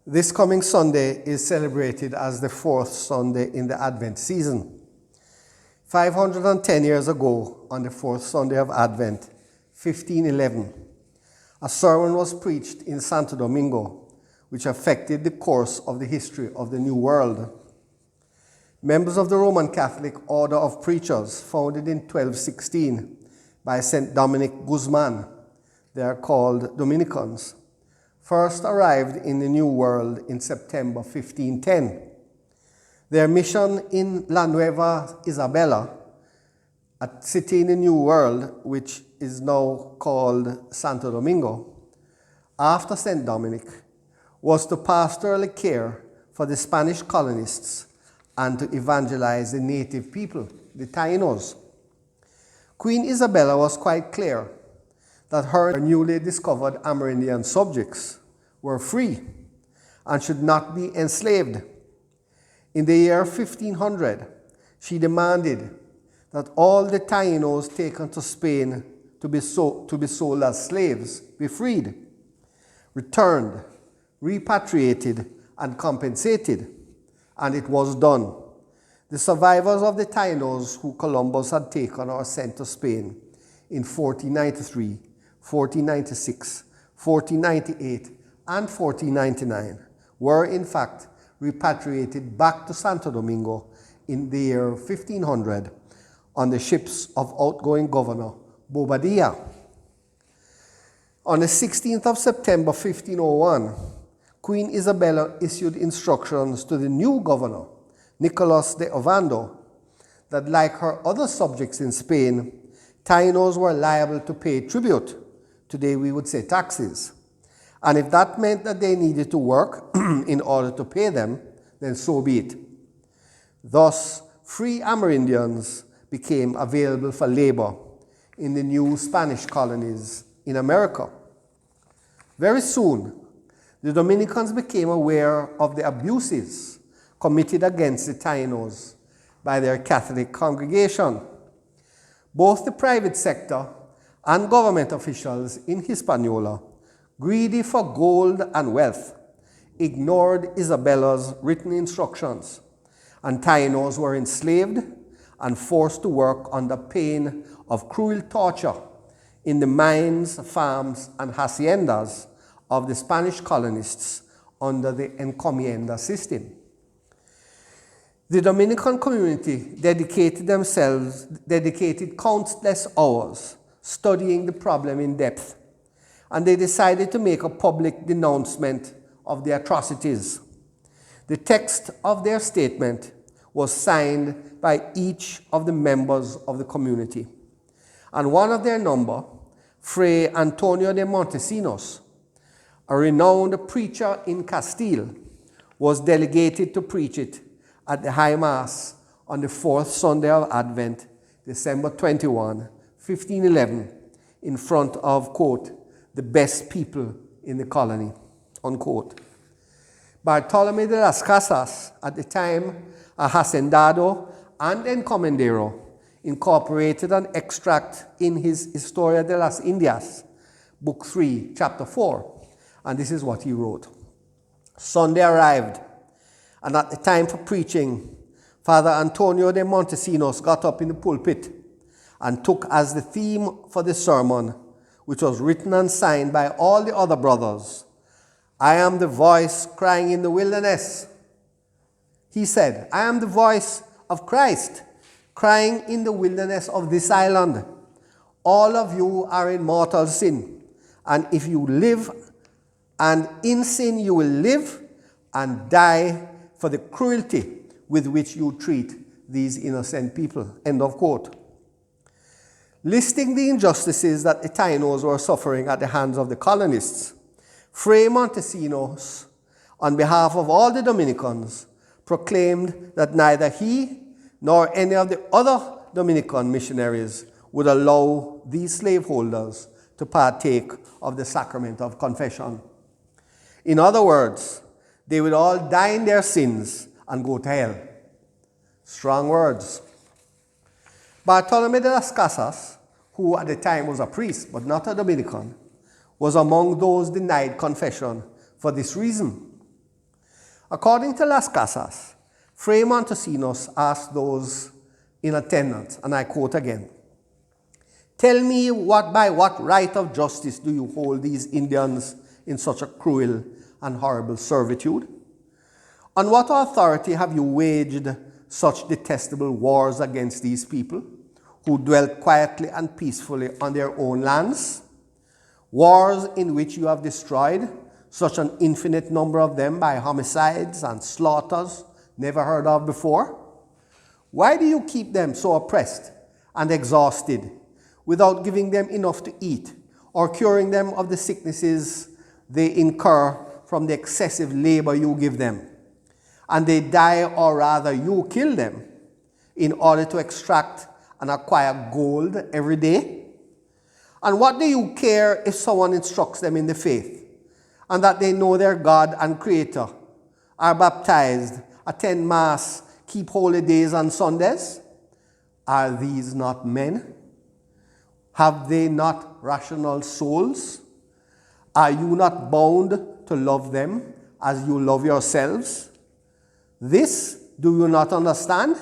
This coming Sunday is celebrated as the fourth Sunday in the Advent season. 510 years ago, on the fourth Sunday of Advent, 1511, a sermon was preached in Santo Domingo, which affected the course of the history of the New World. Members of the Roman Catholic Order of Preachers, founded in 1216 by St. Dominic Guzman, they are called Dominicans, first arrived in the New World in September 1510. Their mission in La Nueva Isabela, a city in the New World, which is now called Santo Domingo, after St. Dominic, was to pastorally care for the Spanish colonists and to evangelize the native people, the Tainos. Queen Isabella was quite clear that her newly discovered Amerindian subjects were free and should not be enslaved. In the year 1500, she demanded that all the Tainos taken to Spain to be sold as slaves be freed, returned, repatriated, and compensated, and it was done. The survivors of the Tainos who Columbus had taken or sent to Spain in 1493, 1496, 1498, and 1499 were in fact repatriated back to Santo Domingo in the year 1500 on the ships of outgoing Governor Bobadilla. On the 16th of September 1501, Queen Isabella issued instructions to the new governor, Nicolas de Ovando, that like her other subjects in Spain, Tainos were liable to pay tribute. Today we would say taxes. And if that meant that they needed to work in order to pay them, then so be it. Thus, free Amerindians became available for labor in the new Spanish colonies in America. Very soon, the Dominicans became aware of the abuses committed against the Tainos by their Catholic congregation. Both the private sector and government officials in Hispaniola, greedy for gold and wealth, ignored Isabella's written instructions, and Tainos were enslaved and forced to work under pain of cruel torture in the mines, farms, and haciendas of the Spanish colonists under the encomienda system. The Dominican community dedicated countless hours studying the problem in depth, and they decided to make a public denouncement of the atrocities. The text of their statement was signed by each of the members of the community, and one of their number, Fray Antonio de Montesinos, a renowned preacher in Castile, was delegated to preach it at the High Mass on the fourth Sunday of Advent, December 21, 1511, in front of, quote, the best people in the colony, unquote. Bartolome de las Casas, at the time a hacendado and encomendero, incorporated an extract in his Historia de las Indias, Book 3, Chapter 4, and this is what he wrote. Sunday arrived, and at the time for preaching, Father Antonio de Montesinos got up in the pulpit and took as the theme for the sermon, which was written and signed by all the other brothers, "I am the voice crying in the wilderness." He said, "I am the voice of Christ crying in the wilderness of this island. All of you are in mortal sin, and if you live, and in sin you will live and die for the cruelty with which you treat these innocent people." End of quote. Listing the injustices that the Tainos were suffering at the hands of the colonists, Fray Montesinos, on behalf of all the Dominicans, proclaimed that neither he nor any of the other Dominican missionaries would allow these slaveholders to partake of the sacrament of confession. In other words, they would all die in their sins and go to hell. Strong words. Bartolome de las Casas, who at the time was a priest but not a Dominican, was among those denied confession for this reason. According to Las Casas, Fray Montesinos asked those in attendance, and I quote again, "Tell me by what right of justice do you hold these Indians in such a cruel and horrible servitude? On what authority have you waged such detestable wars against these people who dwelt quietly and peacefully on their own lands? Wars in which you have destroyed such an infinite number of them by homicides and slaughters never heard of before? Why do you keep them so oppressed and exhausted without giving them enough to eat or curing them of the sicknesses they incur from the excessive labor you give them? And they die, or rather you kill them, in order to extract and acquire gold every day? And what do you care if someone instructs them in the faith, and that they know their God and Creator, are baptized, attend Mass, keep holy days on Sundays? Are these not men? Have they not rational souls? Are you not bound to love them as you love yourselves? This do you not understand?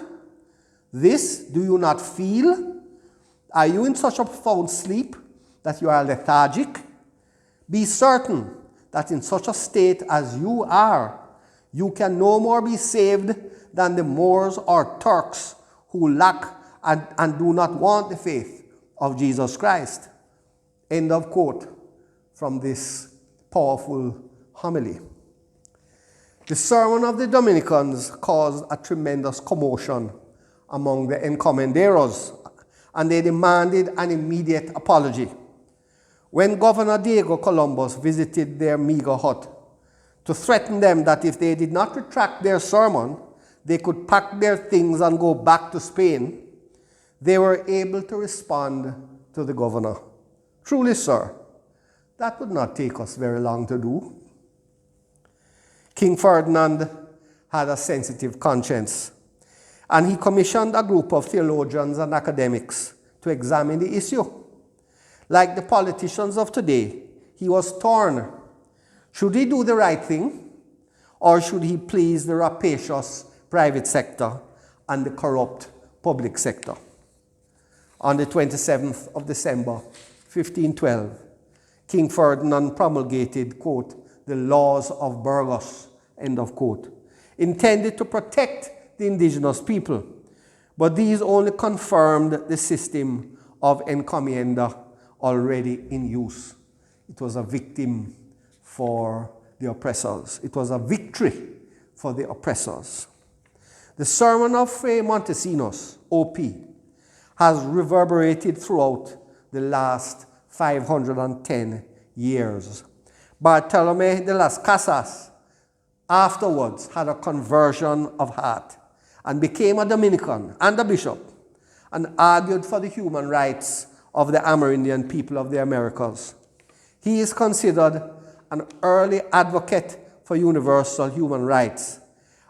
This do you not feel? Are you in such a profound sleep that you are lethargic? Be certain that in such a state as you are, you can no more be saved than the Moors or Turks who lack and do not want the faith of Jesus Christ." End of quote from this powerful homily. The sermon of the Dominicans caused a tremendous commotion among the encomenderos, and they demanded an immediate apology. When Governor Diego Columbus visited their meager hut to threaten them that if they did not retract their sermon, they could pack their things and go back to Spain, they were able to respond to the governor, "Truly, sir, that would not take us very long to do." King Ferdinand had a sensitive conscience, and he commissioned a group of theologians and academics to examine the issue. Like the politicians of today, he was torn. Should he do the right thing, or should he please the rapacious private sector and the corrupt public sector? On the 27th of December, 1512, King Ferdinand promulgated, quote, "the laws of Burgos," end of quote, intended to protect the indigenous people, but these only confirmed the system of encomienda already in use. It was a victim for the oppressors. It was a victory for the oppressors. The sermon of Fray Montesinos, OP, has reverberated throughout the last 510 years. Bartolomé de las Casas afterwards had a conversion of heart and became a Dominican and a bishop, and argued for the human rights of the Amerindian people of the Americas. He is considered an early advocate for universal human rights,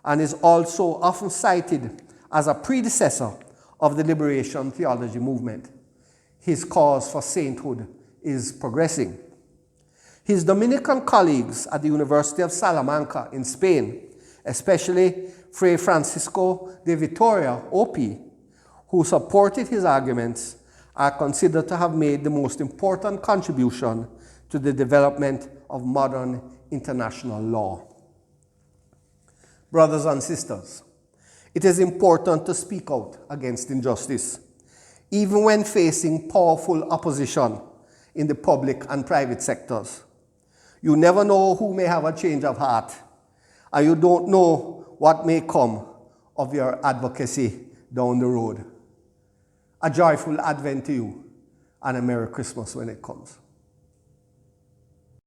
and is also often cited as a predecessor of the liberation theology movement. His cause for sainthood is progressing. His Dominican colleagues at the University of Salamanca in Spain, especially Fray Francisco de Vitoria, OP, who supported his arguments, are considered to have made the most important contribution to the development of modern international law. Brothers and sisters, it is important to speak out against injustice, even when facing powerful opposition in the public and private sectors. You never know who may have a change of heart, and you don't know what may come of your advocacy down the road. A joyful Advent to you, and a Merry Christmas when it comes.